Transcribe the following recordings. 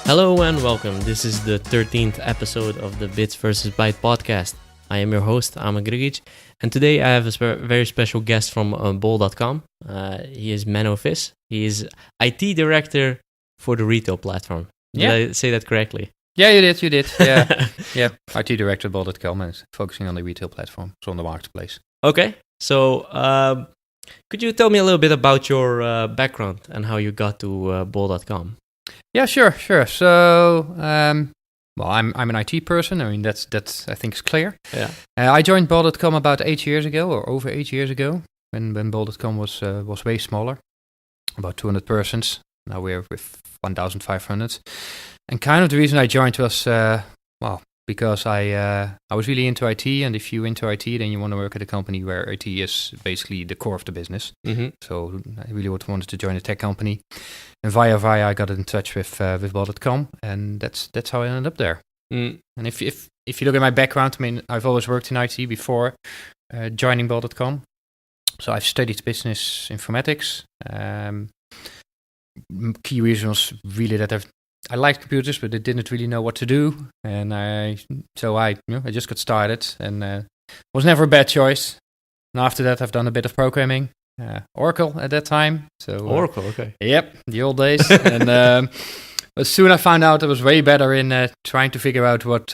Hello and welcome. This is the 13th episode of the Bytes vs. Bytes podcast. I am your host, Ama Grigic, and today I have a very special guest from bol.com. He is Menno Vis. He is IT director for the retail platform. Did I say that correctly? Yeah, you did. Yeah, yeah. IT director at bol.com and focusing on the retail platform, so on the marketplace. Okay, so could you tell me a little bit about your background and how you got to bol.com? Yeah, sure. So, well, I'm an IT person. I mean, that's I think is clear. Yeah. I joined bol.com about 8 years ago, or over 8 years ago, when bol.com was way smaller, about 200 persons. Now we're with 1,500. And kind of the reason I joined was, because I was really into IT, and if you're into IT, then you want to work at a company where IT is basically the core of the business. Mm-hmm. So I really wanted to join a tech company, and via I got in touch with bol.com, and that's how I ended up there. Mm. And if you look at my background, I mean, I've always worked in IT before joining bol.com. So I've studied business informatics. Key reason was really that I liked computers, but I didn't really know what to do, and I just got started, and was never a bad choice. And after that, I've done a bit of programming, Oracle at that time. So Oracle, okay. Yep, the old days. And but soon I found out I was way better in trying to figure out what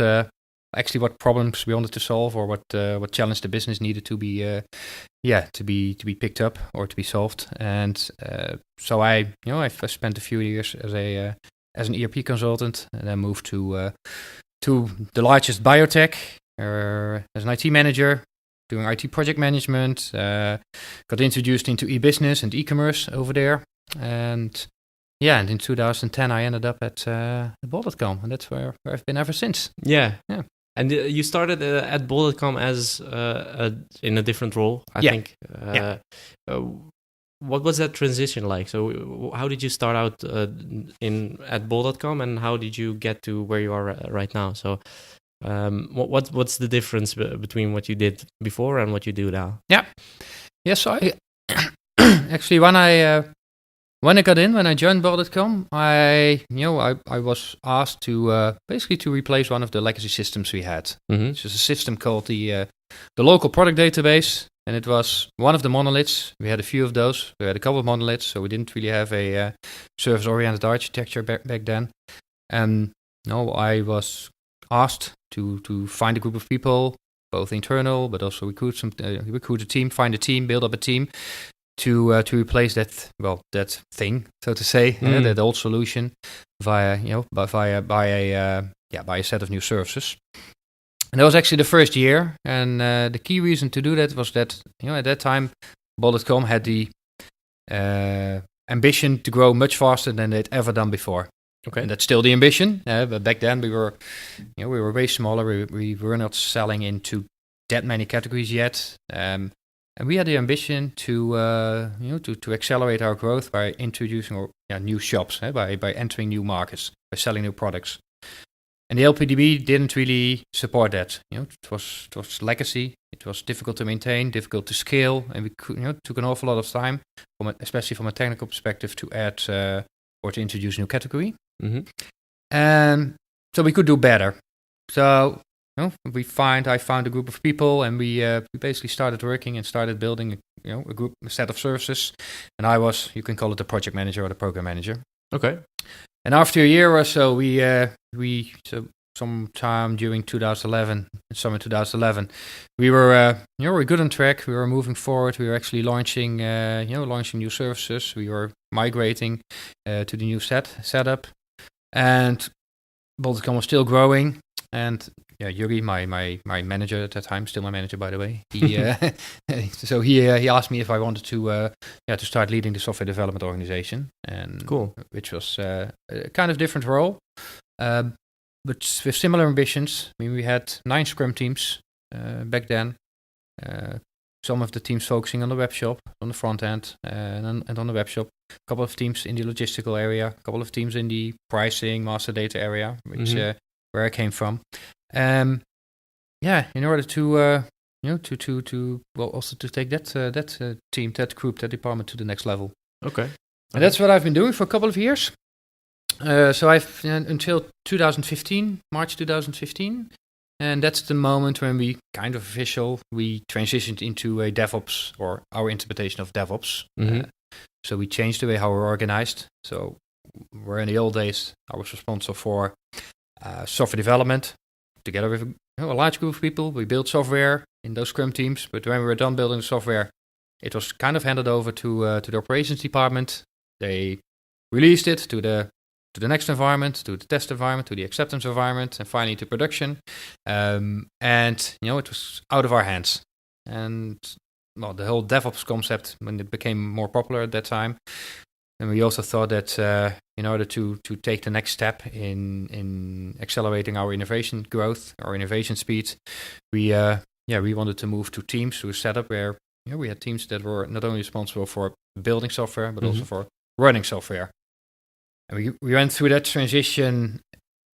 problems we wanted to solve, or what challenge the business needed to be to be picked up or to be solved. And so I spent a few years as an ERP consultant, and then moved to the largest biotech as an IT manager, doing IT project management. Got introduced into e-business and e-commerce over there, and in 2010 I ended up at bol.com, and that's where I've been ever since. Yeah. And you started at bol.com as in a different role, I think. What was that transition like? So how did you start out at bol.com, and how did you get to where you are right now? So what's the difference between what you did before and what you do now? So I actually when I joined bol.com, I was asked to basically to replace one of the legacy systems we had. Mm-hmm. It's just a system called the local product database. And it was one of the monoliths. We had a few of those. We had a couple of monoliths, so we didn't really have a service-oriented architecture back then. And I was asked to find a group of people, both internal, but also recruit a team, find a team, build up a team to replace that thing, so to say, that old solution by a set of new services. And that was actually the first year, and the key reason to do that was that at that time bol.com had the ambition to grow much faster than they'd ever done before. Okay, and that's still the ambition. But back then we were way smaller. We were not selling into that many categories yet, and we had the ambition to accelerate our growth by introducing new shops, by entering new markets, by selling new products. And the LPDB didn't really support that. It was legacy. It was difficult to maintain, difficult to scale, and we took an awful lot of time, especially from a technical perspective, to add or to introduce a new category. Mm-hmm. And so we could do better. So I found a group of people, and we basically started working and started building a set of services. And I was, you can call it the project manager or the program manager. Okay. And after a year or so, we sometime during 2011, summer 2011, we were good on track. We were moving forward. We were actually launching new services. We were migrating to the new setup, and bol.com was still growing. And Yuri, my manager at that time, still my manager by the way, he asked me if I wanted to start leading the software development organization, and cool, which was a kind of different role, but with similar ambitions. I mean, we had 9 Scrum teams back then. Some of the teams focusing on the web shop, on the front end, and on the web shop. A couple of teams in the logistical area. A couple of teams in the pricing, master data area, which where I came from. In order to also to take that team, that group, that department to the next level. Okay. And that's what I've been doing for a couple of years. So I've until 2015, March 2015, and that's the moment when we kind of we transitioned into a DevOps, or our interpretation of DevOps. So we changed the way how we're organized. So where in the old days I was responsible for software development together with a large group of people. We built software in those Scrum teams, but when we were done building the software, it was kind of handed over to the operations department. They released it to the next environment, to the test environment, to the acceptance environment, and finally to production. And it was out of our hands. And well, the whole DevOps concept, when it became more popular at that time, and we also thought that in order to take the next step in accelerating our innovation growth, our innovation speed, we wanted to move to teams, to a setup where we had teams that were not only responsible for building software, but also for running software. And we went through that transition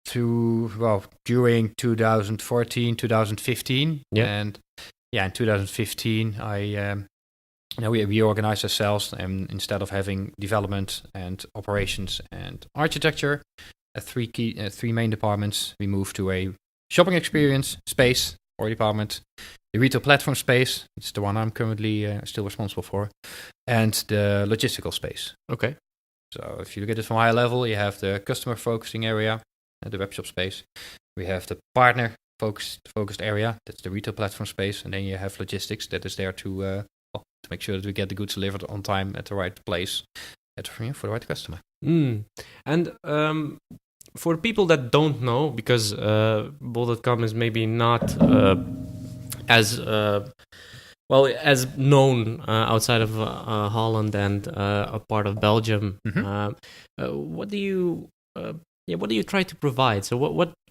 during 2014, 2015. Yeah. And in 2015, we reorganized ourselves, and instead of having development and operations and architecture, three main departments, we moved to a shopping experience space or department, the retail platform space, it's the one I'm currently still responsible for, and the logistical space. Okay. So if you look at it from a high level, you have the customer focusing area, the webshop space. We have the partner focused area, that's the retail platform space, and then you have logistics that is there to make sure that we get the goods delivered on time at the right place for the right customer. And for people that don't know, because Bol.com is maybe not as known outside of Holland and a part of Belgium. What do you try to provide? So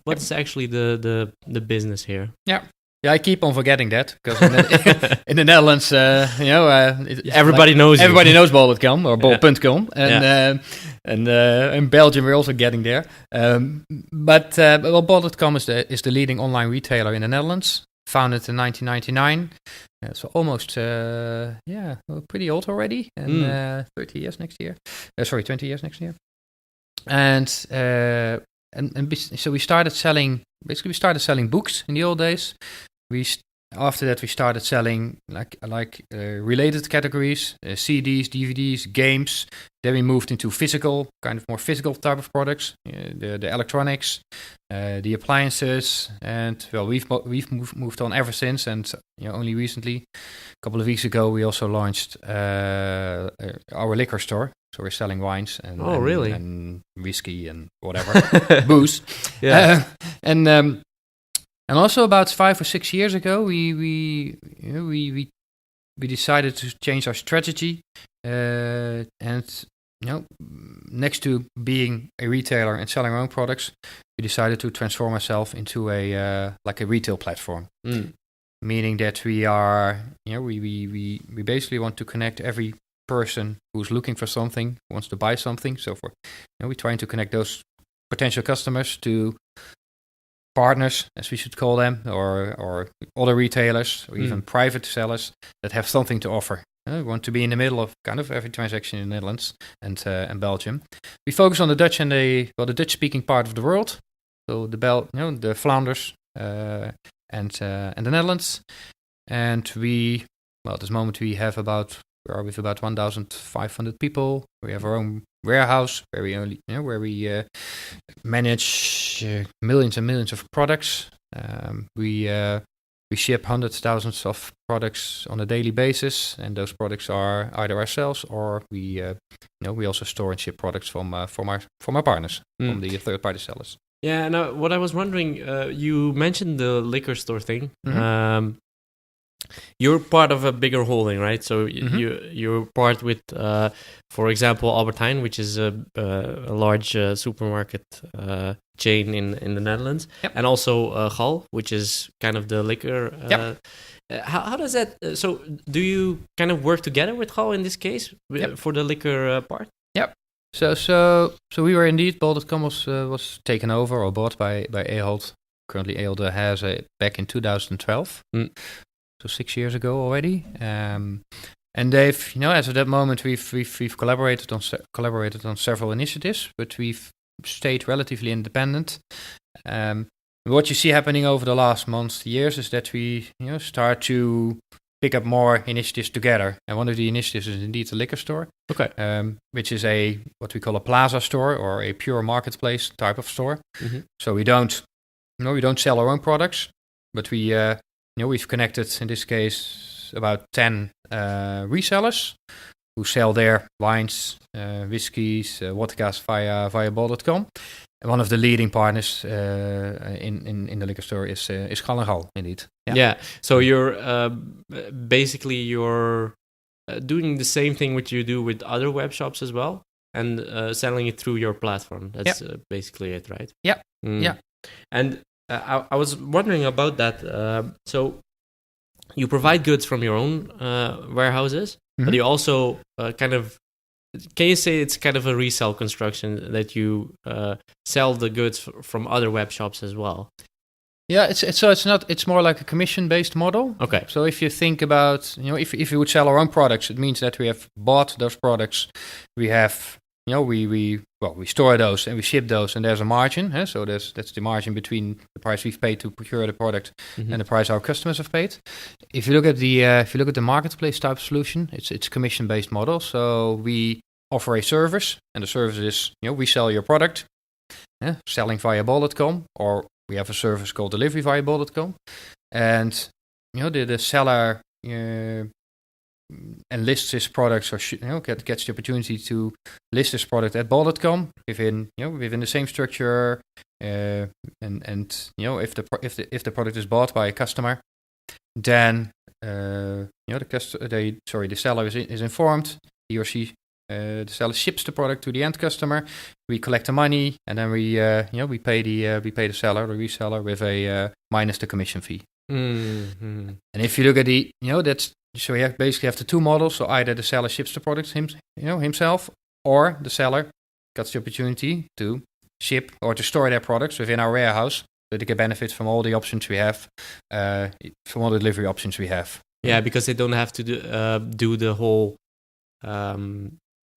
what's actually the business here? Yeah, I keep on forgetting that because in the Netherlands, everybody knows Bol.com or Bol.com, and in Belgium we're also getting there. But Bol.com is the leading online retailer in the Netherlands, founded in 1999. So almost, pretty old already, and 20 years next year. And so we started selling books in the old days. After that we started selling related categories, CDs, DVDs, games. Then we moved into more physical type of products, the electronics, the appliances, and we've moved on ever since. And only recently, a couple of weeks ago, we also launched our liquor store. So we're selling wines and whiskey and whatever, booze. Yeah. And also about 5 or 6 years ago, we decided to change our strategy. And next to being a retailer and selling our own products, we decided to transform ourselves into a retail platform. Meaning that we are, we basically want to connect every person who's looking for something, wants to buy something. So we're trying to connect those potential customers to partners, as we should call them, or other retailers, or even private sellers that have something to offer. We want to be in the middle of kind of every transaction in the Netherlands and Belgium. We focus on the Dutch and the Dutch-speaking part of the world, so the Flanders and the Netherlands. And at this moment we have about 1,500 people. We have our own warehouse where we manage millions and millions of products. We ship hundreds, thousands of products on a daily basis, and those products are either ourselves or we also store and ship products from our partners, from the third-party sellers. Yeah. Now, what I was wondering, you mentioned the liquor store thing. You're part of a bigger holding, right? So you're part with, for example, Albert Heijn, which is a large supermarket chain in the Netherlands, and also Gal, which is kind of the liquor. How does that? So do you kind of work together with Gal in this case for the liquor part? Yep. So we were indeed, Bol.com was taken over or bought by Ahold. Currently, Ahold has back in 2012. So 6 years ago already, and they've, as of that moment, we've collaborated on several initiatives, but we've stayed relatively independent. What you see happening over the last months, years, is that we start to pick up more initiatives together. And one of the initiatives is indeed the liquor store, which is what we call a plaza store or a pure marketplace type of store. Mm-hmm. So we don't sell our own products, but we've connected in this case about 10 resellers who sell their wines, whiskies, vodkas via bol.com. And one of the leading partners in the liquor store is Gal & Gal, indeed. Yeah. So you're basically doing the same thing which you do with other web shops as well, and selling it through your platform. That's basically it, right? Yeah. Yeah. And I was wondering about that. So you provide goods from your own warehouses, but you also can you say it's kind of a resale construction that you sell the goods from other web shops as well? Yeah, it's more like a commission-based model. Okay. So if you think about, if you would sell our own products, it means that we have bought those products, we have, we store those and we ship those, and there's a margin. So that's the margin between the price we've paid to procure the product and the price our customers have paid. If you look at the marketplace type solution, it's a commission-based model. So we offer a service, and the service is we sell your product, selling via bol.com, or we have a service called delivery via bol.com, and the seller enlists his products or gets the opportunity to list his product at bol.com within the same structure, and if the product is bought by a customer, then the seller is informed. He or she, the seller ships the product to the end customer. We collect the money, and then we pay the seller, the reseller, with a minus the commission fee. Mm-hmm. And if you look at so you basically have the two models. So either the seller ships the product himself, or the seller gets the opportunity to ship or to store their products within our warehouse, so they can benefit from all the options we have, from all the delivery options we have. Yeah, because they don't have to do the whole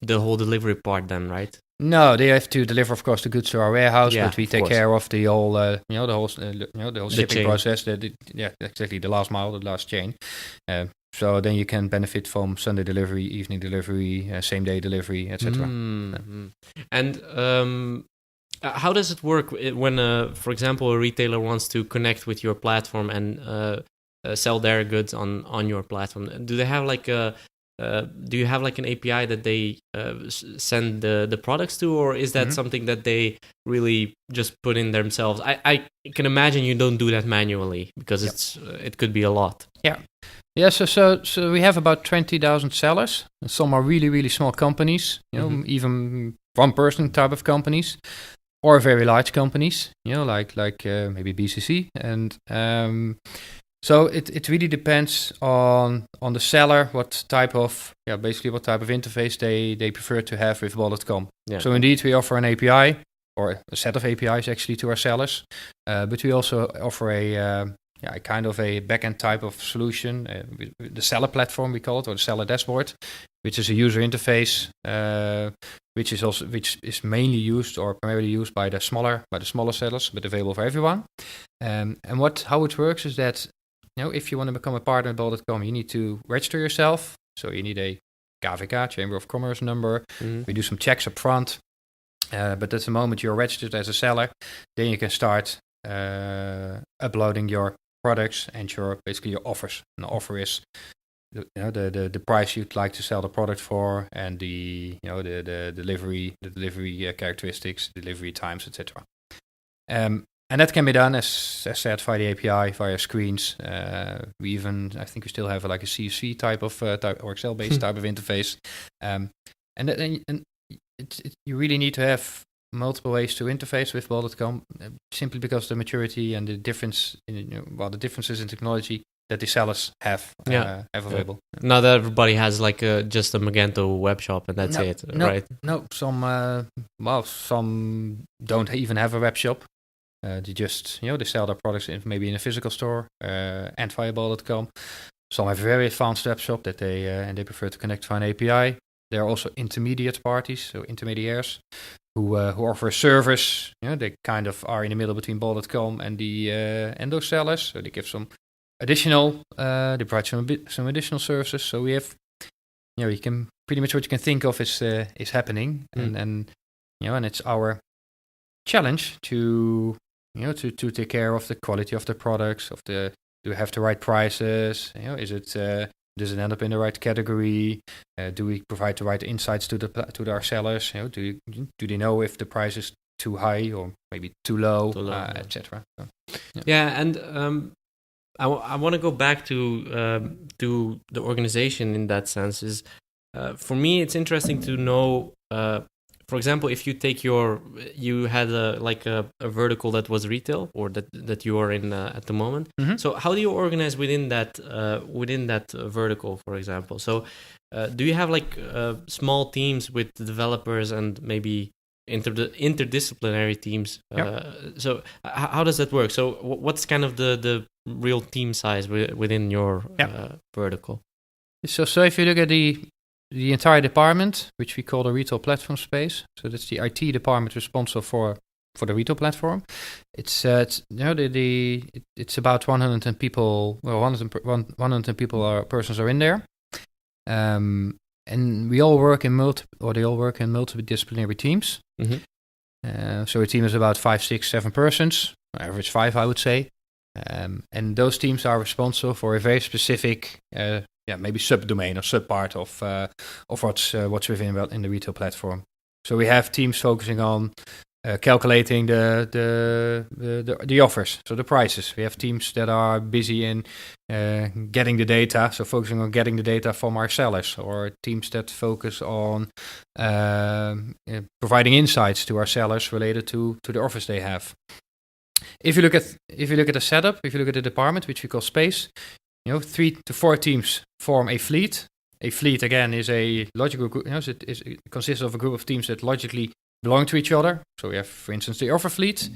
delivery part then, right? No, they have to deliver, of course, the goods to our warehouse, but we take care of the whole, the whole shipping process. Exactly, the last mile, the last chain. So then you can benefit from Sunday delivery, evening delivery, same day delivery, etc. Mm-hmm. And how does it work when, for example, a retailer wants to connect with your platform and sell their goods on your platform? Do they have do you have an API that they send the products to, or is that something that they really just put in themselves? I can imagine you don't do that manually because it could be a lot. Yeah, so we have about 20,000 sellers. And some are really, really small companies, even one-person type of companies, or very large companies, like maybe BCC. And so it really depends on the seller, what type of interface they prefer to have with bol.com. Yeah. So indeed, we offer an API, or a set of APIs actually, to our sellers, but we also offer a kind of a backend type of solution, the seller platform we call it, or the seller dashboard, which is a user interface, which is mainly used or primarily used by the smaller sellers, but available for everyone. And how it works is that if you want to become a partner at bol.com, you need to register yourself. So you need a KVK, Chamber of Commerce number. We do some checks up front, but at the moment you're registered as a seller, then you can start uploading your products and your offers. And the offer is the price you'd like to sell the product for, and the delivery characteristics, delivery times, etc. And that can be done, as said, via the API, via screens. I think we still have a CSV type or Excel-based type of interface. And you really need to have multiple ways to interface with bol.com, simply because the maturity and the differences in technology that the sellers have available. Not everybody has just a Magento web shop and that's it, right? No, some don't even have a web shop. They just they sell their products maybe in a physical store and via bol.com. Some have a very advanced web shop that they prefer to connect via an API. There are also intermediate parties, so intermediaries, who offer a service. They kind of are in the middle between bol.com and the those sellers. So they give some additional, they provide some additional services. So we have, you can pretty much what you can think of is happening, and it's our challenge to to take care of the quality of the products, do we have the right prices? Is it does it end up in the right category? Do we provide the right insights to our sellers? Do they know if the price is too high or maybe too low, etc. So, and I want to go back to the organization in that sense. Is for me, it's interesting to know. For example, if you take you had a vertical that was retail, or that you are in at the moment. Mm-hmm. So how do you organize within that vertical, for example? So do you have small teams with developers and maybe interdisciplinary teams? So how does that work? So what's kind of the real team size within your vertical? So if you look at the entire department, which we call the retail platform space, so that's the IT department responsible for the retail platform. It's about 110 people. Well, 110 people persons are in there, and we all work in multidisciplinary teams. Mm-hmm. So a team is about 5, 6, 7 persons, average 5, I would say, and those teams are responsible for a very specific. Maybe subdomain or subpart of what's within in the retail platform. So we have teams focusing on calculating the offers, so the prices. We have teams that are busy in getting the data, so focusing on getting the data from our sellers, or teams that focus on providing insights to our sellers related to the offers they have. If you look at the setup, if you look at the department, which we call space, 3 to 4 teams form a fleet. A fleet, again, is a logical group. It consists of a group of teams that logically belong to each other. So we have, for instance, the offer fleet,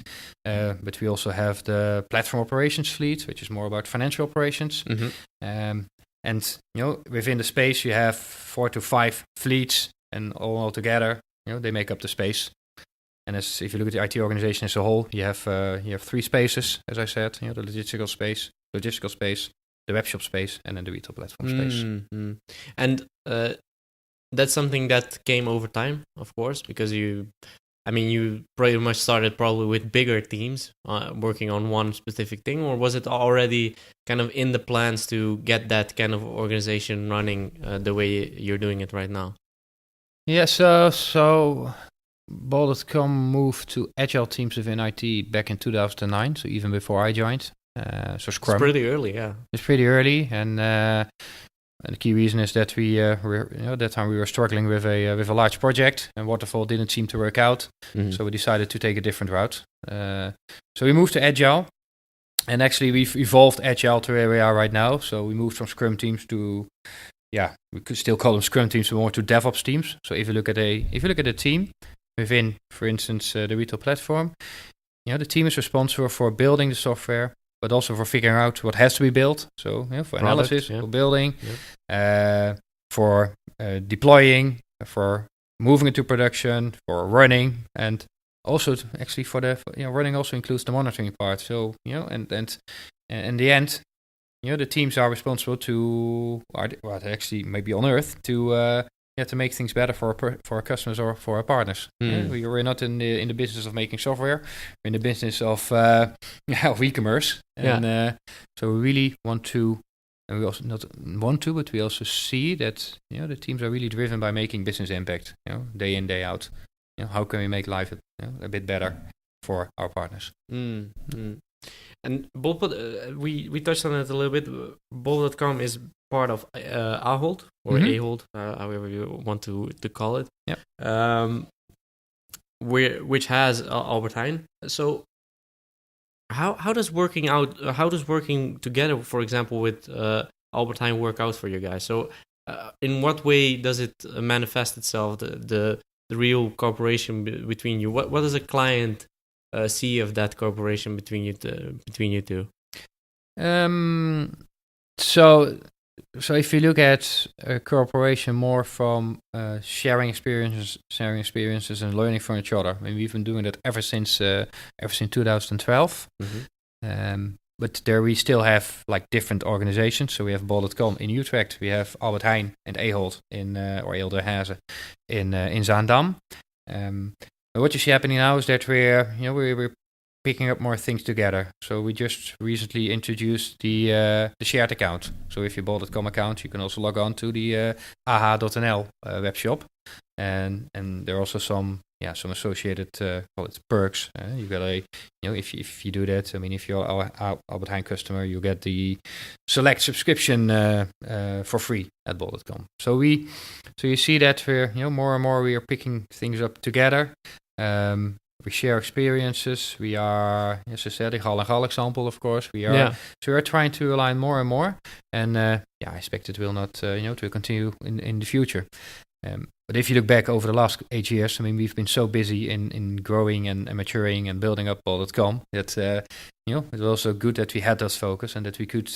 but we also have the platform operations fleet, which is more about financial operations. Mm-hmm. And within the space, you have 4 to 5 fleets, and all together, they make up the space. And if you look at the IT organization as a whole, you have 3 spaces, as I said. The logistical space, the webshop space, and then the retail platform space. Mm-hmm. And that's something that came over time, of course, because you pretty much started probably with bigger teams working on one specific thing, or was it already kind of in the plans to get that kind of organization running the way you're doing it right now? Yeah, so bol.com moved to agile teams within IT back in 2009, so even before I joined. So Scrum. It's pretty early, yeah. It's pretty early, and the key reason is that that time we were struggling with a large project, and Waterfall didn't seem to work out. Mm-hmm. So we decided to take a different route. So we moved to Agile, and actually we've evolved Agile to where we are right now. So we moved from Scrum teams to, we could still call them Scrum teams, but more to DevOps teams. So if you look at a team within, for instance, the retail platform, the team is responsible for building the software, but also for figuring out what has to be built. So for analysis, for building, for deploying, for moving it to production, for running, and also actually running also includes the monitoring part. So and in the end, the teams are responsible actually maybe on Earth to make things better for our customers or for our partners. We're not in the business of making software. We're in the business of e-commerce. And so we really want to, and we also not want to, but we also see that the teams are really driven by making business impact. Day in, day out. How can we make life a bit better for our partners? And we touched on it a little bit. Bol.com is part of Ahold, or Ahold, however you want to call it. Yeah. Which has Albert Heijn. So how does working together, for example, with Albert Heijn work out for you guys? So in what way does it manifest itself, the real cooperation between you? What does a client see of that cooperation between you two? So So if you look at cooperation more from sharing experiences and learning from each other, I mean, we've been doing that ever since 2012. But there we still have like different organizations. So we have bol.com in Utrecht, we have Albert Heijn and Ahold or Eelde in Zaandam. But what you see happening now is that we're picking up more things together. So we just recently introduced the shared account. So if you bol.com account, you can also log on to the aha.nl web shop, and there are also some associated call it perks. You get if you do that, I mean, if you're our Albert Heijn customer, you get the select subscription for free at bol.com. So you see that we're more and more we are picking things up together. We share experiences. We are, as I said, the Gal and Gal example, of course. We are trying to align more and more, and I expect it will not, to continue in the future. But if you look back over the last 8 years, I mean, we've been so busy in growing and maturing and building up bol.com that it was also good that we had this focus and that we could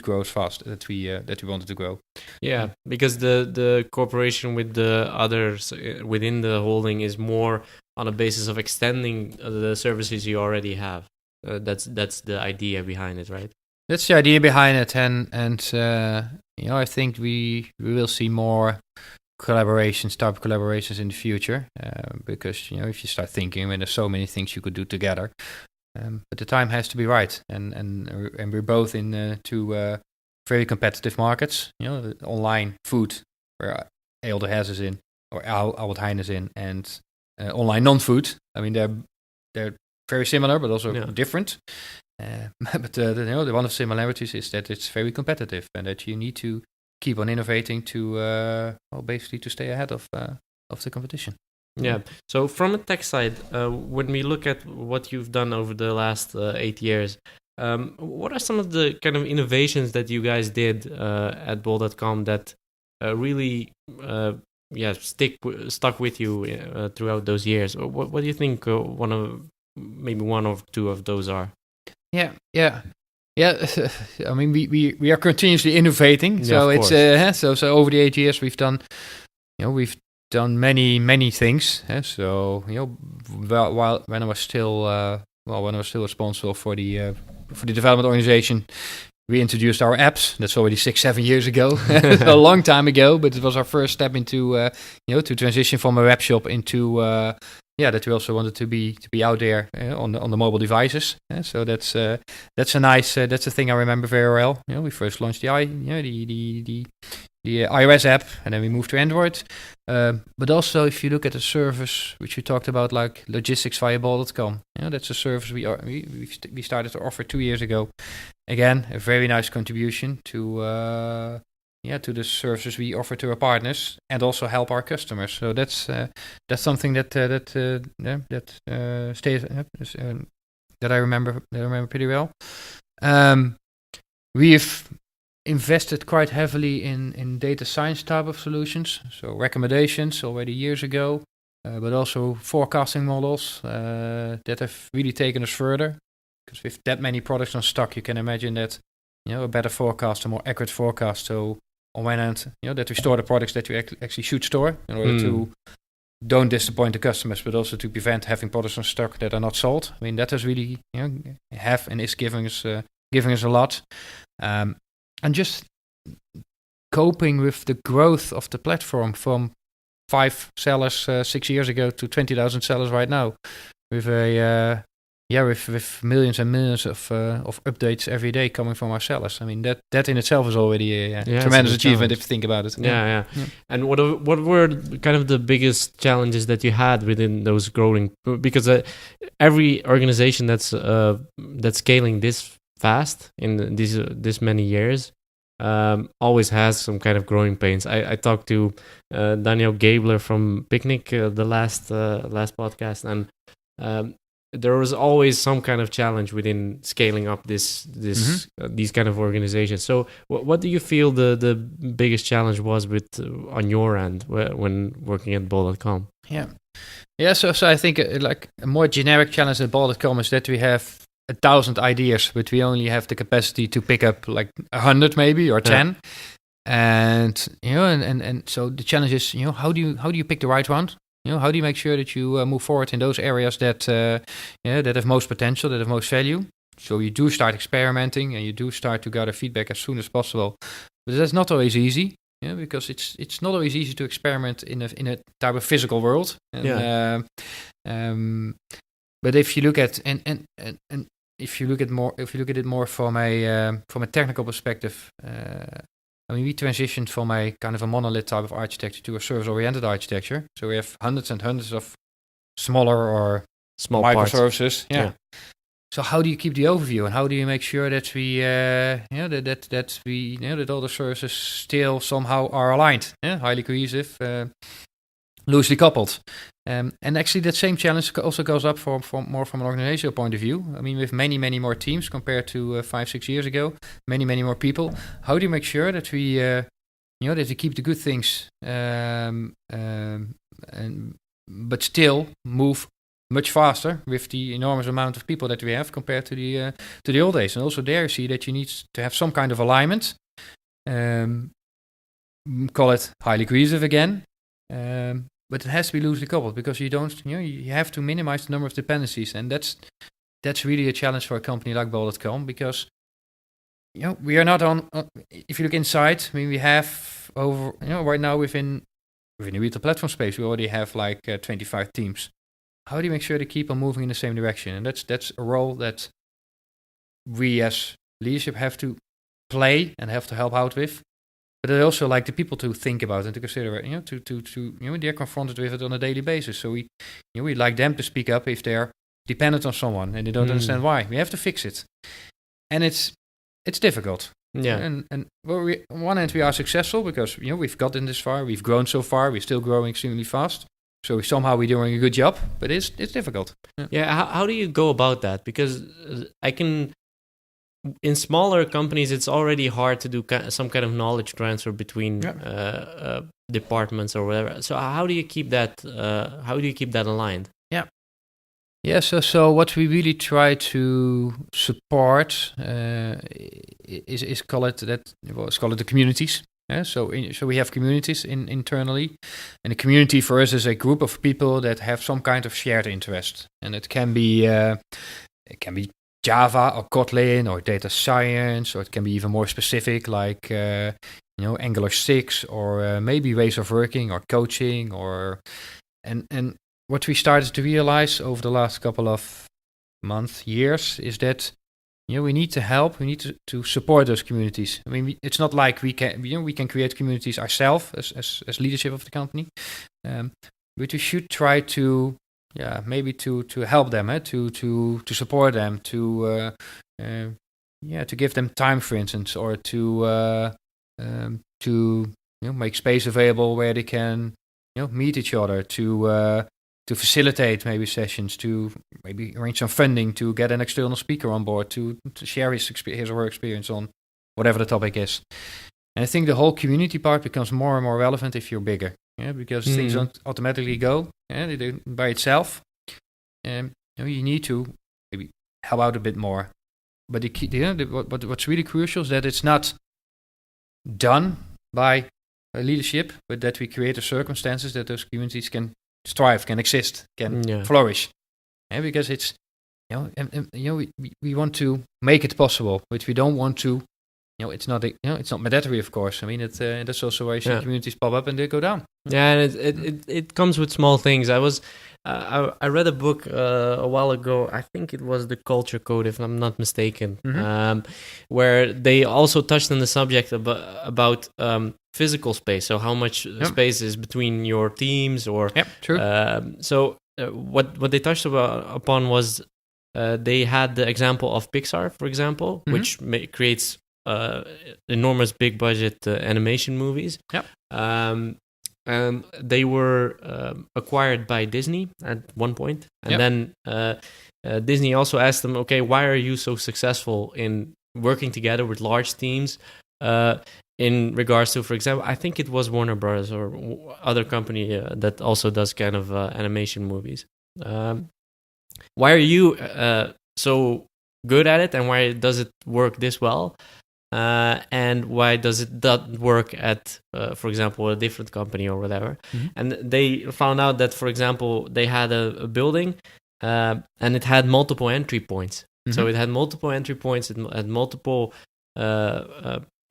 grow as fast that we wanted to grow. Yeah, because the cooperation with the others within the holding is more on a basis of extending the services you already have. That's the idea behind it, right? That's the idea behind it, and I think we will see more type of collaborations in the future, because if you start thinking, I mean, there's so many things you could do together, but the time has to be right, and we're both in two very competitive markets. Online food, where Eelde is in, or Albert Heijn is in, and online non-food. I mean, they're very similar, but also different. But the one of similarities is that it's very competitive, and that you need to keep on innovating to basically to stay ahead of the competition. Yeah. So from a tech side, when we look at what you've done over the last 8 years, what are some of the kind of innovations that you guys did at bol.com that really stuck with you through those years? What do you think one or two of those are? Yeah. I mean, we are continuously innovating. So it's so over the 8 years we've done many things. So when I was still responsible for the development organization, we introduced our apps. That's already 6-7 years ago, a long time ago. But it was our first step into to transition from a web shop into that we also wanted to be out there on the mobile devices. So that's a thing I remember very well. We first launched the iOS app, and then we moved to Android. But also, if you look at the service which we talked about, like logistics via bol.com, that's a service we started to offer 2 years ago. Again, a very nice contribution to the services we offer to our partners and also help our customers. So that's something that stays that I remember pretty well. We've invested quite heavily in data science type of solutions, so recommendations already years ago, but also forecasting models that have really taken us further. Because with that many products on stock, you can imagine that a better forecast, a more accurate forecast. So on one hand, that we store the products that you actually should store in order to don't disappoint the customers, but also to prevent having products on stock that are not sold. I mean, that has really have and is giving us a lot. And just coping with the growth of the platform from 5 sellers 6 years ago to 20,000 sellers right now, with with millions and millions of updates every day coming from our sellers. I mean, that in itself is already a tremendous achievement if you think about it. Yeah. And what were kind of the biggest challenges that you had within those growing? Because every organization that's scaling this fast in this many years always has some kind of growing pains. I talked to Daniel Gabler from Picnic the last podcast, and there was always some kind of challenge within scaling up these kind of organizations. So what do you feel the biggest challenge was on your end when working at bol.com? So I think like a more generic challenge at bol.com is that we have 1,000 ideas, but we only have the capacity to pick up like 100 maybe or 10. And and so the challenge is, how do you pick the right one? How do you make sure that you move forward in those areas that that have most potential, that have most value? So you do start experimenting and you do start to gather feedback as soon as possible. But that's not always easy, because it's not always easy to experiment in a type of physical world. And, but if you look at and if you look at it more from a technical perspective, we transitioned from a kind of a monolith type of architecture to a service-oriented architecture. So we have hundreds and hundreds of smaller or small microservices. Yeah. So how do you keep the overview, and how do you make sure that we, that all the services still somehow are aligned, highly cohesive, loosely coupled, and actually that same challenge also goes up from an organizational point of view. With many more teams compared to 5-6 years ago, many more people. How do you make sure that we, that we keep the good things, but still move much faster with the enormous amount of people that we have compared to the old days. And also there you see that you need to have some kind of alignment. Call it highly cohesive again. But it has to be loosely coupled, because you have to minimize the number of dependencies. And that's really a challenge for a company like Bol.com, because we are not on, if you look inside, we have over, right now within the retail platform space, we already have like 25 teams. How do you make sure they keep on moving in the same direction? And that's a role that we as leadership have to play and have to help out with. But I also like the people to think about and to consider it, they're confronted with it on a daily basis. So we like them to speak up if they're dependent on someone and they don't understand why. We have to fix it. And it's difficult. Yeah. And on one hand we are successful because we've gotten this far, we've grown so far, we're still growing extremely fast. So somehow we're doing a good job, but it's difficult. Yeah. How do you go about that? Because in smaller companies, it's already hard to do some kind of knowledge transfer between departments or whatever. So how do you keep that? How do you keep that aligned? Yeah. So what we really try to support is call it the communities. So we have communities internally, and a community for us is a group of people that have some kind of shared interest, and it can be Java or Kotlin or data science, or it can be even more specific like Angular 6 or maybe ways of working or coaching and what we started to realize over the last couple of years is that we need to help. We need to support those communities. It's not like we can create communities ourselves as leadership of the company, but we should try to maybe to help them, to support them, to give them time, for instance, or to make space available where they can meet each other, to facilitate maybe sessions, to maybe arrange some funding, to get an external speaker on board, to share his or her experience on whatever the topic is. And I think the whole community part becomes more and more relevant if you're bigger, because things don't automatically go by itself. You need to maybe help out a bit more. But what's really crucial is that it's not done by leadership, but that we create the circumstances that those communities can strive, can exist, can flourish, because it's we want to make it possible, but we don't want to. It's not mandatory, of course. That's also why communities pop up and they go down. Yeah, and it comes with small things. I read a book a while ago. I think it was The Culture Code, if I'm not mistaken, where they also touched on the subject about physical space. So how much space is between your teams, or true. So what they touched upon was they had the example of Pixar, for example, which creates enormous big budget animation movies. And they were acquired by Disney at one point. And then Disney also asked them, okay, why are you so successful in working together with large teams in regards to, for example, I think it was Warner Brothers or other company that also does kind of animation movies. Why are you so good at it, and why does it work this well, and why does it not work at, for example, a different company or whatever. And they found out that, for example, they had a building, and it had multiple entry points. So it had multiple entry points, it had multiple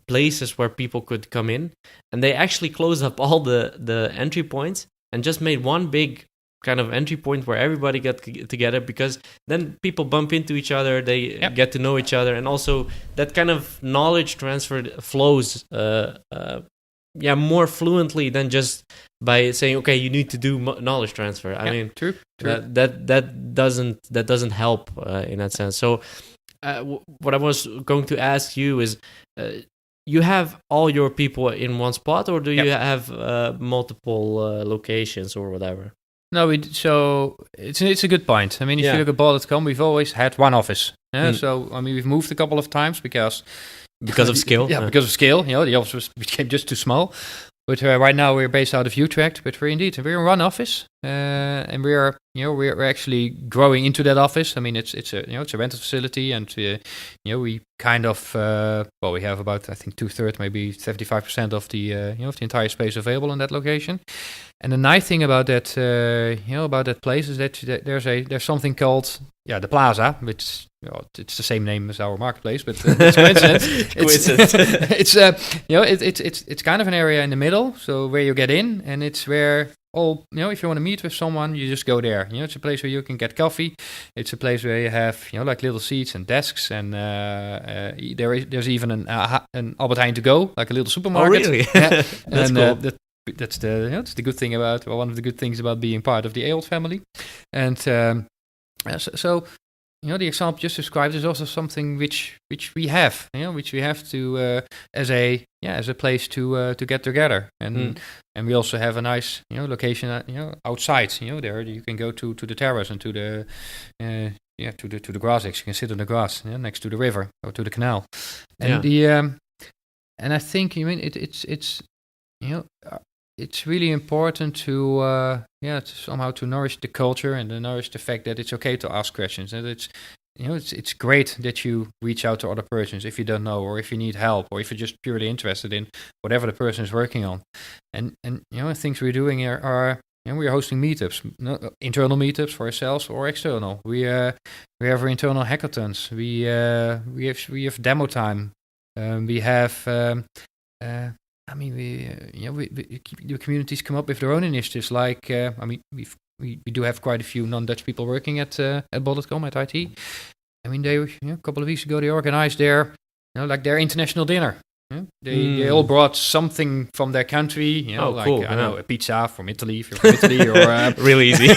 places where people could come in, and they actually closed up all the entry points and just made one big kind of entry point where everybody got together, because then people bump into each other, they get to know each other, and also that kind of knowledge transfer flows more fluently than just by saying, okay, you need to do knowledge transfer. I mean, true. That doesn't help in that sense. So what I was going to ask you is, you have all your people in one spot, or do you have multiple locations or whatever? No, so it's a good point. I mean, if you look at ball.com, we've always had one office. So I mean, we've moved a couple of times because of scale. Because of scale. The office became just too small. But right now we're based out of Utrecht. But we're in one office, and we're actually growing into that office. I mean, it's a rental facility, and we kind of we have about, I think, 2/3, maybe 75% of the of the entire space available in that location. And the nice thing about that about that place is that there's something called the Plaza, which it's the same name as our marketplace, but it's coincidence. It's kind of an area in the middle, so where you get in, and it's where all, if you want to meet with someone, you just go there. It's a place where you can get coffee. It's a place where you have like little seats and desks, and there's even an Albert Heijn to go, like a little supermarket. Oh, really? Yeah. That's cool. That's the good thing about, one of the good things about being part of the Ahold family. And so the example just described is also something which we have, which we have to as a place to get together, and we also have a nice location outside. There you can go to the terrace and to the to the grass. Actually, you can sit on the grass next to the river or to the canal, and and I think it's really important to somehow to nourish the culture and to nourish the fact that it's okay to ask questions, and it's great that you reach out to other persons if you don't know, or if you need help, or if you're just purely interested in whatever the person is working on. And things we're doing here are, we're hosting meetups, internal meetups for ourselves or external. We have our internal hackathons. We have demo time. We have. The communities come up with their own initiatives. Like, we do have quite a few non-Dutch people working at bol.com, at IT. I mean, they a couple of weeks ago they organized their international dinner. They all brought something from their country. Cool. I know, a pizza from Italy, if you're from Italy, or really easy,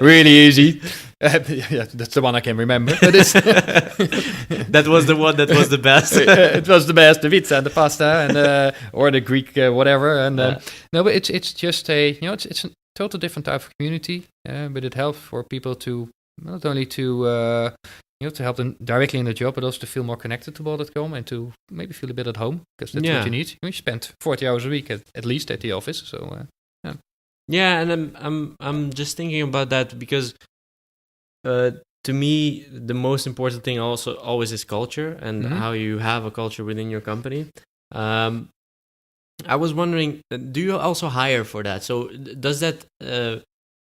really easy. That's the one I can remember. But that was the one that was the best. It was the best, the pizza and the pasta, and or the Greek whatever. And no, but it's just it's a total different type of community. But it helps for people to not only to to help them directly in the job, but also to feel more connected to bol.com and to maybe feel a bit at home, because that's what you need. You spend 40 hours a week at least at the office. So and I'm just thinking about that because to me the most important thing also always is culture, and how you have a culture within your company. I was wondering, do you also hire for that? So does that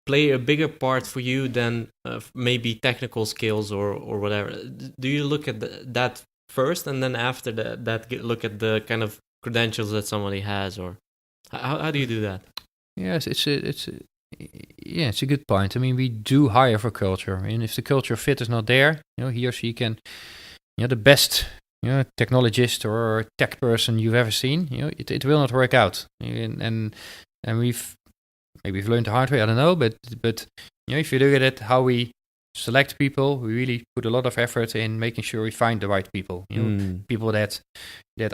play a bigger part for you than maybe technical skills or whatever? Do you look at that first, and then after that look at the kind of credentials that somebody has, or how do you do that? Yes, it's a good point. I mean, we do hire for culture, and if the culture fit is not there, he or she can, the best technologist or tech person you've ever seen, it will not work out, and we've learned the hard way. I don't know, but if you look at it, how we select people, we really put a lot of effort in making sure we find the right people. People that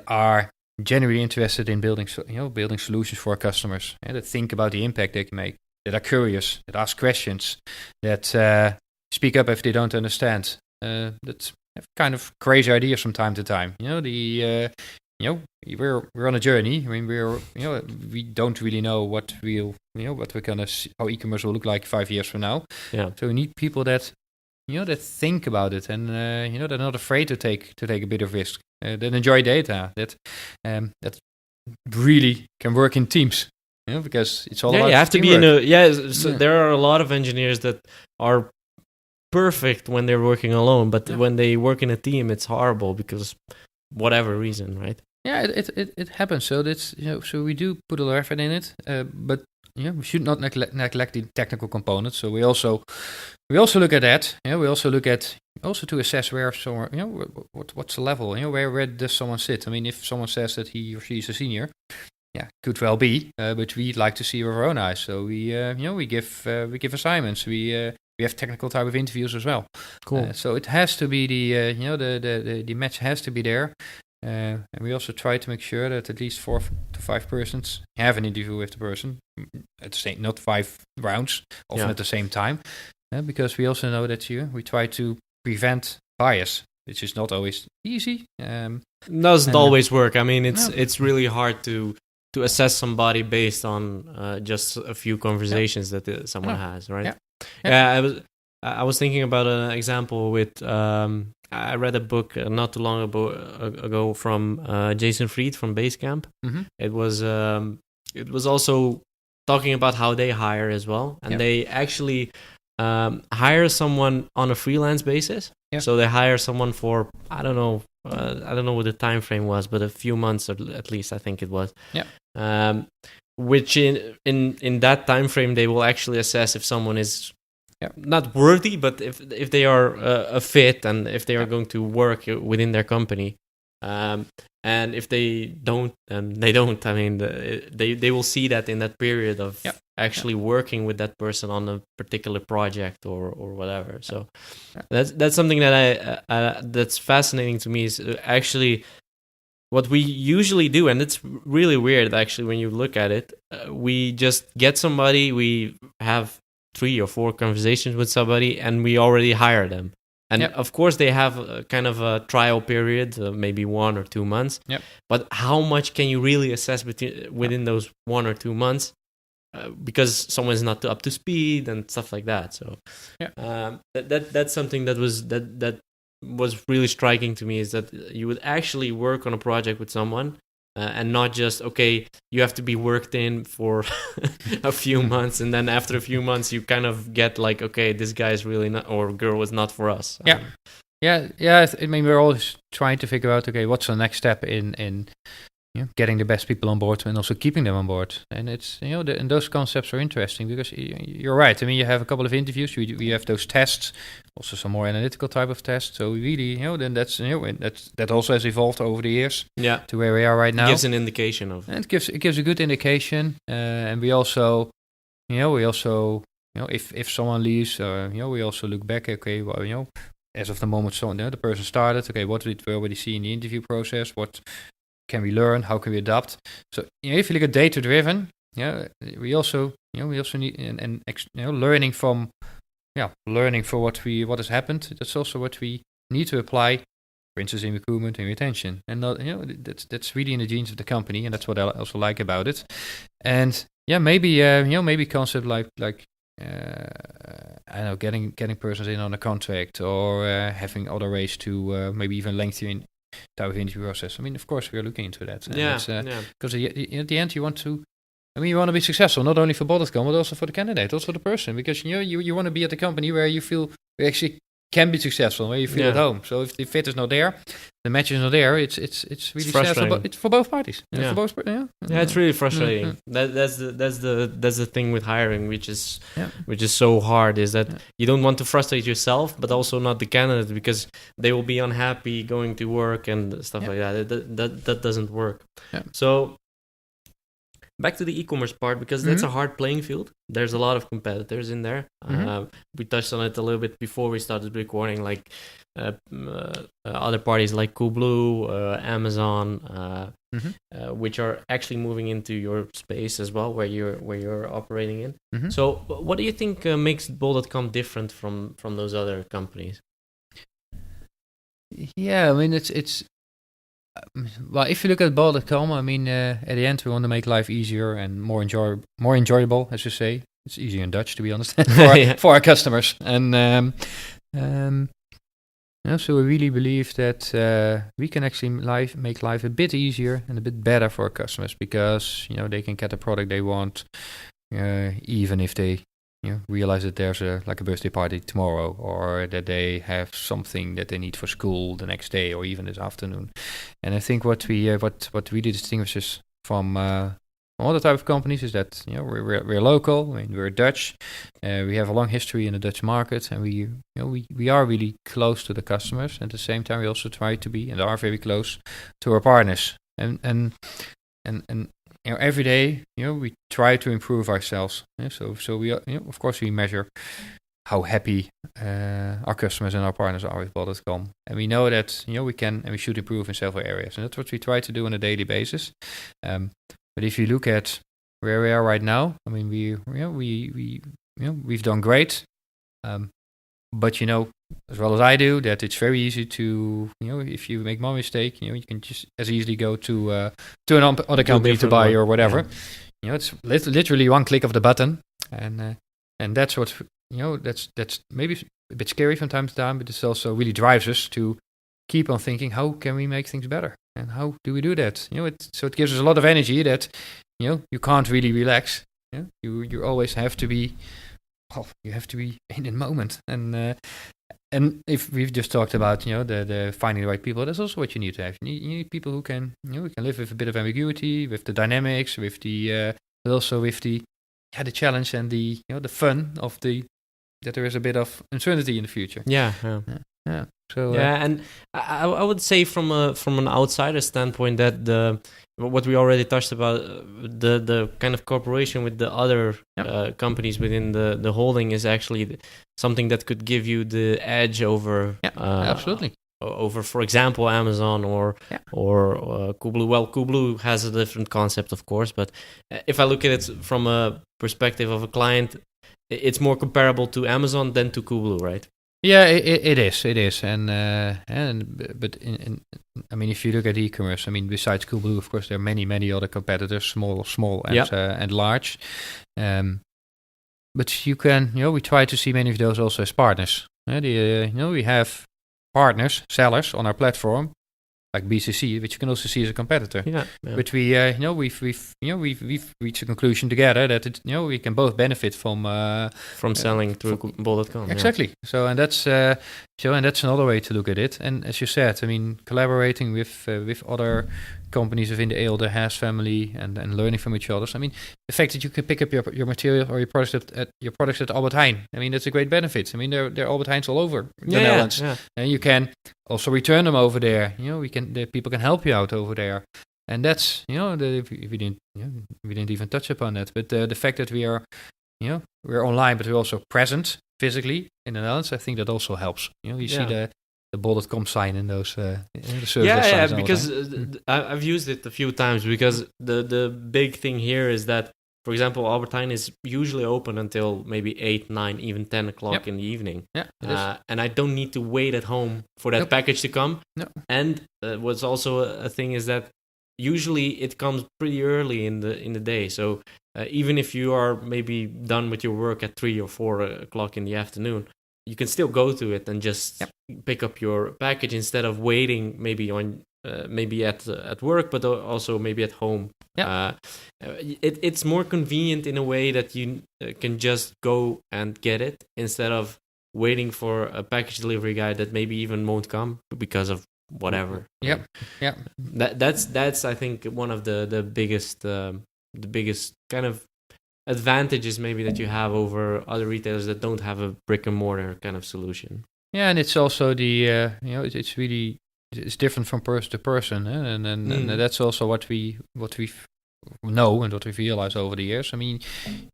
are genuinely interested in building solutions for our customers, and that think about the impact they can make, that are curious, that ask questions, that speak up if they don't understand. That have kind of crazy ideas from time to time. We're on a journey. I mean, we don't really know what we're gonna see, how e-commerce will look like 5 years from now. Yeah. So we need people that that think about it, and they're not afraid to take a bit of risk. That enjoy data. That really can work in teams. Because it's all about you have teamwork. to be so there are a lot of engineers that are perfect when they're working alone, but when they work in a team, it's horrible because whatever reason, right? Yeah, it happens. So that's so we do put a lot of effort in it, but we should not neglect the technical components. So we also look at that. We also look at to assess where someone, what's the level. Where does someone sit? I mean, if someone says that he or she is a senior, could well be, but we like to see with our own eyes. So we give assignments. We have technical type of interviews as well. Cool. So it has to be the match has to be there. And we also try to make sure that at least 4 to 5 persons have an interview with the person at the same, not 5 rounds, often at the same time, because we also know that we try to prevent bias, which is not always easy. Doesn't always work. I mean, it's really hard to assess somebody based on just a few conversations that someone has, right? I was thinking about an example with. I read a book not too long ago from Jason Fried from Basecamp. Mm-hmm. It was also talking about how they hire as well, and they actually hire someone on a freelance basis. Yeah. So they hire someone for I don't know what the time frame was, but a few months at least I think it was. Yeah. Which in that time frame they will actually assess if someone is not worthy, but if they are a fit and if they are going to work within their company, and if they don't, they don't. I mean, they will see that in that period of actually working with that person on a particular project or whatever. So that's something that that's fascinating to me. Is actually what we usually do, and it's really weird actually when you look at it. We just get somebody, we have 3 or 4 conversations with somebody, and we already hire them. And of course, they have a kind of a trial period, maybe 1 or 2 months. Yep. But how much can you really assess within those 1 or 2 months? Because someone's not up to speed and stuff like that. So that's something that was really striking to me, is that you would actually work on a project with someone. And not just, you have to be worked in for a few months, and then after a few months you kind of get like, this guy is really not, or girl is not for us. I mean, we're always trying to figure out, what's the next step in getting the best people on board and also keeping them on board. And it's, and those concepts are interesting because you're right. I mean, you have a couple of interviews, we have those tests, also some more analytical type of tests. So we really, then that's, that also has evolved over the years to where we are right now. It gives an indication of. And it gives a good indication. And we also, if someone leaves, we also look back, as of the moment the person started, what did we already see in the interview process? What can we learn? How can we adapt? So if you look at data driven, we also need and learning from what has happened. That's also what we need to apply, for instance, in recruitment and retention. And that's really in the genes of the company, and that's what I also like about it. And maybe concept like I don't know, getting persons in on a contract, or having other ways to maybe even lengthen type of interview process. I mean, of course, we are looking into that. Because at the end, you want to be successful, not only for Bol.com, but also for the candidate, also the person, because you want to be at the company where you feel you actually can be successful, where you feel at home. So if the fit is not there, the match is not there, it's really sad. It's for both parties. It's really frustrating. That's the thing with hiring, which is so hard, is that you don't want to frustrate yourself, but also not the candidate, because they will be unhappy going to work and stuff like that. That doesn't work. So back to the e-commerce part, because that's a hard playing field. There's a lot of competitors in there. We touched on it a little bit before we started recording, like other parties like Coolblue, Amazon, which are actually moving into your space as well, where you're operating in. So what do you think makes Bol.com different from those other companies? Yeah, I mean, it's well, if you look at Bol.com, I mean, at the end, we want to make life easier and more enjoyable, as you say. It's easier in Dutch, to be honest, for our customers. And So we really believe that we can actually make life a bit easier and a bit better for our customers, because they can get the product they want, even if they realize that there's a birthday party tomorrow, or that they have something that they need for school the next day, or even this afternoon. And I think what really distinguishes from all the type of companies is that we're local. I mean, we're Dutch. We have a long history in the Dutch market, and we are really close to the customers. At the same time, we also try to be and are very close to our partners. And every day, we try to improve ourselves. So we of course we measure how happy our customers and our partners are with bol.com, and we know that we can and we should improve in several areas, and that's what we try to do on a daily basis. But if you look at where we are right now, I mean, we've done great. But as well as I do, that it's very easy to, if you make one mistake, you can just as easily go to another company to buy or whatever. Yeah. It's literally one click of the button, and that's what that's maybe a bit scary from time to time, but it also really drives us to keep on thinking, how can we make things better, and how do we do that? So it gives us a lot of energy that you can't really relax. You always have to be. Well, you have to be in the moment, and if we've just talked about the finding the right people, that's also what you need to have. You need people who can who can live with a bit of ambiguity, with the dynamics, with the but also with the challenge and the the fun of that there is a bit of uncertainty in the future. Yeah. So and I would say from an outsider standpoint that what we already touched about, the kind of cooperation with the other companies within the holding is actually something that could give you the edge over absolutely over, for example, Amazon or Coolblue. Well, Coolblue has a different concept, of course, but if I look at it from a perspective of a client, it's more comparable to Amazon than to Coolblue, right? Yeah, it is, but I mean, if you look at e-commerce, I mean, besides Coolblue, of course, there are many other competitors, small and large. But you can, we try to see many of those also as partners. We have partners, sellers on our platform, like BCC, which you can also see as a competitor. But we've reached a conclusion together that we can both benefit from selling through bol.com. Exactly. So and that's another way to look at it. And as you said, I mean, collaborating with other companies within the ALD Haas family and learning from each other. So, I mean, the fact that you can pick up your material or your products at Albert Heijn, I mean, that's a great benefit. I mean, there are Albert Heijns all over the Netherlands, and you can also return them over there. The people can help you out over there, and that's we didn't even touch upon that. But the fact that we're online, but we're also present physically in the Netherlands, I think that also helps. You see the bol.com sign in those the service because I've used it a few times, because the big thing here is that, for example, Albert Heijn is usually open until maybe 8, 9, even 10 o'clock in the evening. And I don't need to wait at home for that package to come. And what's also a thing is that usually it comes pretty early in the day. So even if you are maybe done with your work at 3 or 4 o'clock in the afternoon, you can still go to it and just pick up your package instead of waiting maybe on maybe at work, but also maybe at home. It's more convenient in a way that you can just go and get it instead of waiting for a package delivery guy that maybe even won't come because of whatever. That's I think one of the biggest kind of advantages maybe that you have over other retailers that don't have a brick and mortar kind of solution. Yeah, and it's also the it's really different from person to person, and that's also what we know and what we've realized over the years. I mean,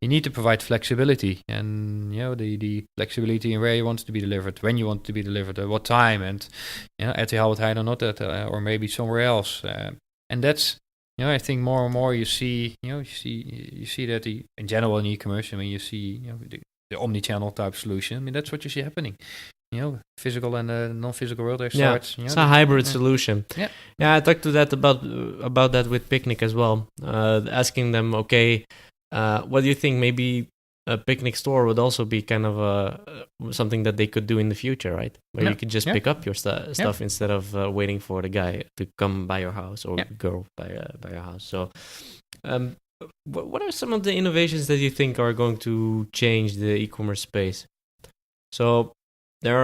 you need to provide flexibility, and the flexibility in where you want it to be delivered, when you want it to be delivered, at what time, and at the Albert Heijn or not at or maybe somewhere else, and that's. I think more and more you see that in general in e-commerce. I mean, you see the omni-channel type solution. I mean, that's what you see happening. Physical and non-physical world. It's a hybrid solution. I talked to that about that with Picnic as well. Asking them, okay, what do you think? Maybe a picnic store would also be kind of something that they could do in the future, right? Where you could just pick up your stuff instead of waiting for the guy to come by your house or girl by your house. So, what are some of the innovations that you think are going to change the e-commerce space? So, there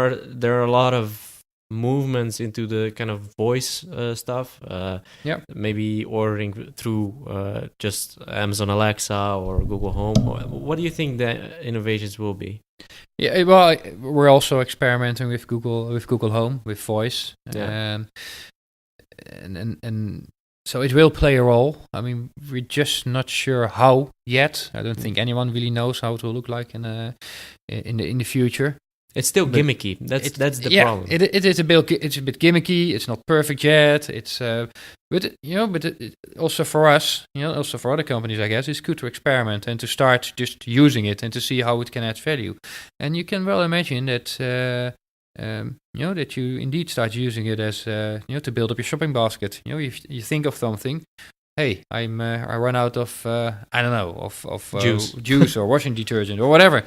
are a lot of movements into the kind of voice stuff. Maybe ordering through just Amazon Alexa or Google Home. What do you think the innovations will be? Yeah, well, we're also experimenting with Google Home, with voice. And so it will play a role. I mean, we're just not sure how yet. I don't think anyone really knows how it will look like in the future. It's still gimmicky. That's the problem. It is a bit gimmicky. It's not perfect yet. It's but also for us, also for other companies, I guess, it's good to experiment and to start just using it and to see how it can add value. And you can well imagine that that you indeed start using it as to build up your shopping basket. You think of something. Hey, I run out of I don't know of juice or washing detergent or whatever.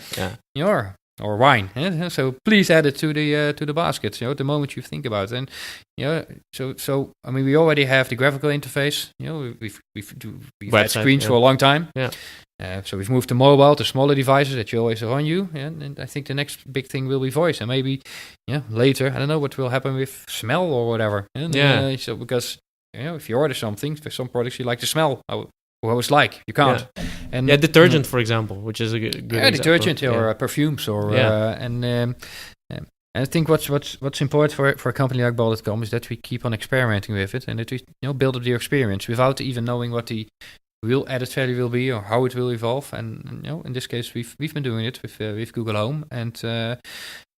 Yeah. Or wine, so please add it to the basket. The moment you think about it, and so I mean, we already have the graphical interface. We've had screens for a long time. So we've moved to mobile, to smaller devices that you always have on you, and I think the next big thing will be voice, and maybe later I don't know what will happen with smell or whatever. So because if you order something, for some products you like the smell. How it's like you can't, and detergent, for example, which is a good example. Detergent or perfumes or and I think what's important for a company like Bol.com is that we keep on experimenting with it and that we build up the experience without even knowing what the real added value will be or how it will evolve. And in this case, we've been doing it with Google Home, and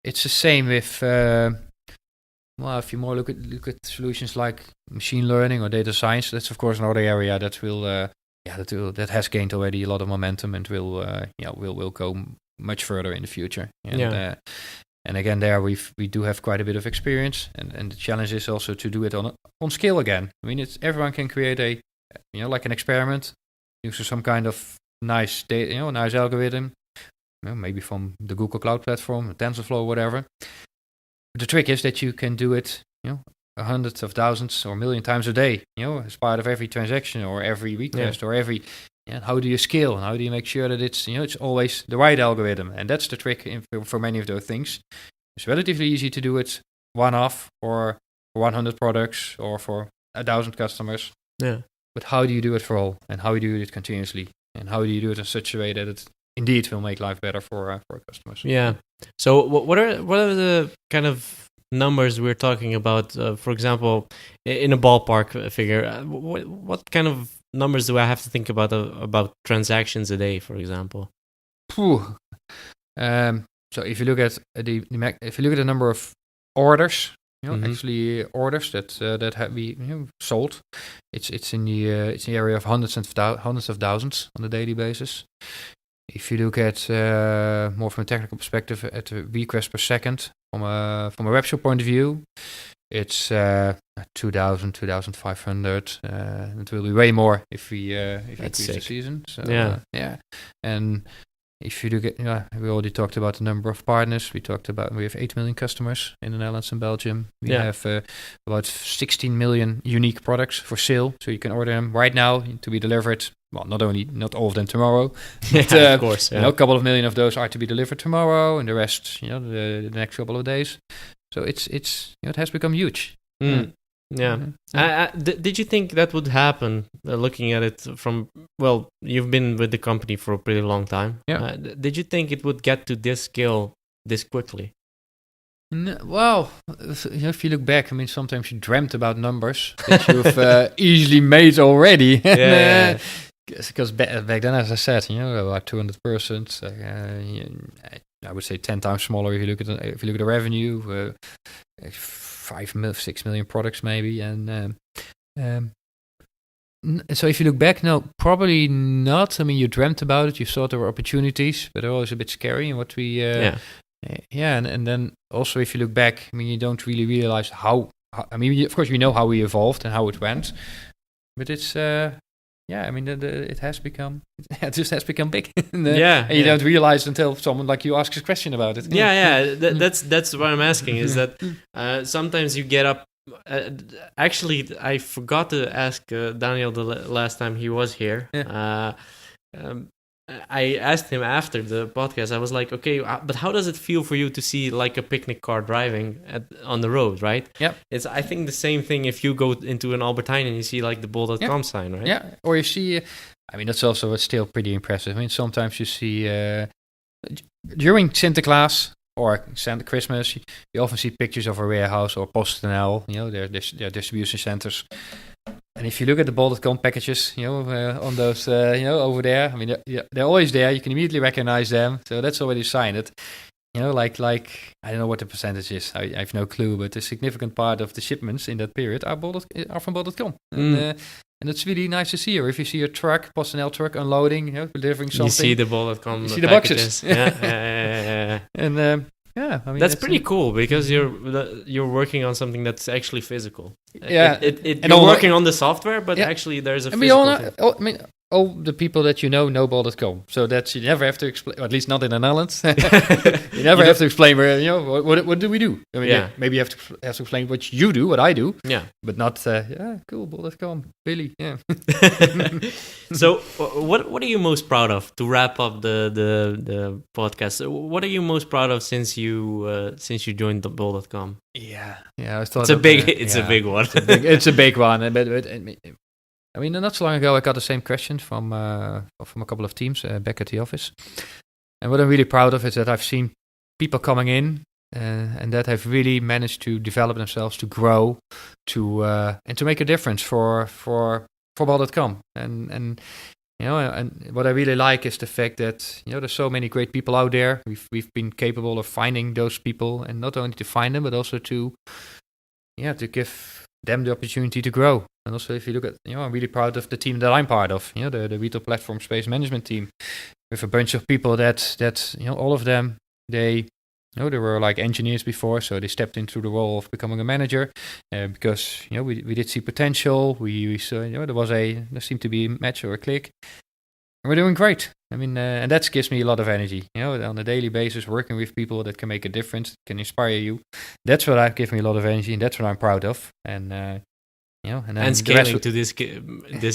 it's the same with. If you more look at solutions like machine learning or data science, that's of course another area that will. That has gained already a lot of momentum and will go much further in the future. And again, there we do have quite a bit of experience, and the challenge is also to do it on scale again. I mean, everyone can create a like an experiment, use some kind of nice data, nice algorithm, maybe from the Google Cloud Platform, TensorFlow, whatever. But the trick is that you can do it, hundreds of thousands or million times a day, as part of every transaction or every request or every. How do you scale? And how do you make sure that it's it's always the right algorithm? And that's the trick for many of those things. It's relatively easy to do it one-off or for 100 products or for 1,000 customers. Yeah. But how do you do it for all? And how do you do it continuously? And how do you do it in such a way that it indeed will make life better for customers? Yeah. So what are the kind of numbers we're talking about? For example, in a ballpark figure, what kind of numbers do I have to think about transactions a day, for example? So if you look at the number of orders, actually orders that have been sold, it's in the area of hundreds of thousands on a daily basis. If you look at more from a technical perspective at the request per second from a webshop point of view, it's 2,000, 2,500. It will be way more if we increase the season. So, and if you look at, we already talked about the number of partners. We have 8 million customers in the Netherlands and Belgium. We have about 16 million unique products for sale. So you can order them right now to be delivered. Well, not all of them tomorrow. But, of course. A couple of million of those are to be delivered tomorrow, and the rest, the next couple of days. So it has become huge. Did you think that would happen? Looking at it from you've been with the company for a pretty long time. Yeah. Did you think it would get to this scale this quickly? Well, if you look back, I mean, sometimes you dreamt about numbers that you've easily made already. Because back then, as I said, about 200 persons. I would say 10 times smaller if you look at the revenue. 6 million products maybe, and so if you look back, no, probably not. I mean, you dreamt about it, you thought there were opportunities, but they're always a bit scary. And what we, and then also if you look back, I mean, you don't really realize how I mean, of course, we know how we evolved and how it went, but it's I mean, it has become, it just has become big. And you don't realize until someone like you asks a question about it. That's what I'm asking. Is that sometimes you get up. Actually, I forgot to ask Daniel the last time he was here. I asked him after the podcast. I was like, okay, but how does it feel for you to see like a picnic car driving on the road, right? Yeah. It's, I think, the same thing if you go into an Albertine and you see like the ball.com sign, right? Yeah, or you see, I mean, that's also still pretty impressive. I mean, sometimes you see, during Sinterklaas or Santa Christmas, you often see pictures of a warehouse or PostNL, their distribution centers. And if you look at the ball.com packages, on those, over there, I mean, they're always there. You can immediately recognize them. So that's already a sign that, like I don't know what the percentage is. I have no clue, but a significant part of the shipments in that period are from ball.com. And it's really nice to see. Or if you see a truck, PostNL truck unloading, delivering something. You see the ball.com you see the packages. boxes. Yeah. And I mean, that's pretty cool because you're working on something that's actually physical. Yeah, you're working on the software, but actually there's a physical thing. All the people that know ball.com, so that you never have to explain, or at least not in the Netherlands. You never have to explain where what do we do. I mean, maybe you have to explain what you do, what I do. Yeah, but not cool ball.com. Really, yeah. So, what are you most proud of to wrap up the podcast? What are you most proud of since you joined the ball.com? Yeah. I thought it's a big one. It's a big one. But I mean, not so long ago, I got the same question from a couple of teams back at the office. And what I'm really proud of is that I've seen people coming in and that have really managed to develop themselves, to grow, and to make a difference for ball.com. And what I really like is the fact that there's so many great people out there. We've been capable of finding those people, and not only to find them, but also to give them the opportunity to grow. And also, if you look at, I'm really proud of the team that I'm part of, the retail platform space management team, with a bunch of people that all of them, they were like engineers before, so they stepped into the role of becoming a manager because we did see potential. We saw there seemed to be a match or a click. And we're doing great. I mean, and that gives me a lot of energy. On a daily basis, working with people that can make a difference, can inspire you. That's what gives me a lot of energy, and that's what I'm proud of. And and scaling to this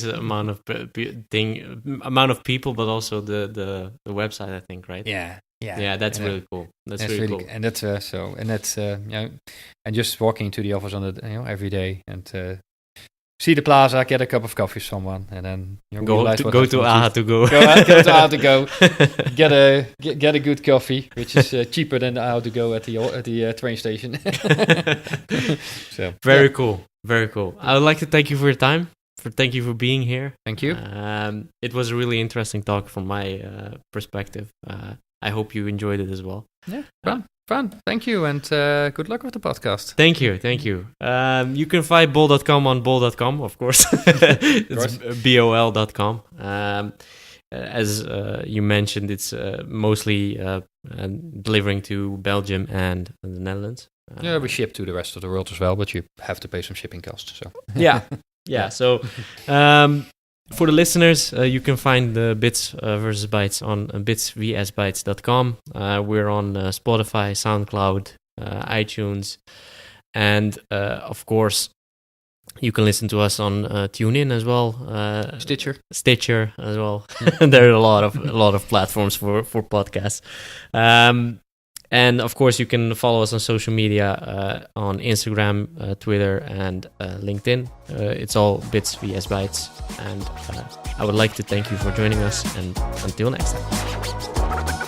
amount of people, but also the website, I think, right? Yeah, that's really cool. That's really cool. And that's and just walking into the office on every day and see the plaza, get a cup of coffee with someone, and then go to AHA to go. Go to AHA to go. Get a good coffee, which is cheaper than AHA to go at the train station. So very cool. Very cool. I would like to thank you for your time. Thank you for being here. Thank you. It was a really interesting talk from my perspective. I hope you enjoyed it as well. Yeah, fun. Thank you, and good luck with the podcast. Thank you. You can find bol.com on bol.com, of course. It's bol.com. As you mentioned, it's mostly delivering to Belgium and the Netherlands. We ship to the rest of the world as well, but you have to pay some shipping costs. So yeah. So for the listeners, you can find the Bits versus Bytes on bitsvsbytes.com. We're on Spotify, SoundCloud, iTunes, and of course, you can listen to us on TuneIn as well. Stitcher as well. There are a lot of platforms for podcasts. And of course, you can follow us on social media on Instagram, Twitter, and LinkedIn. It's all Bits vs Bytes. And I would like to thank you for joining us. And until next time.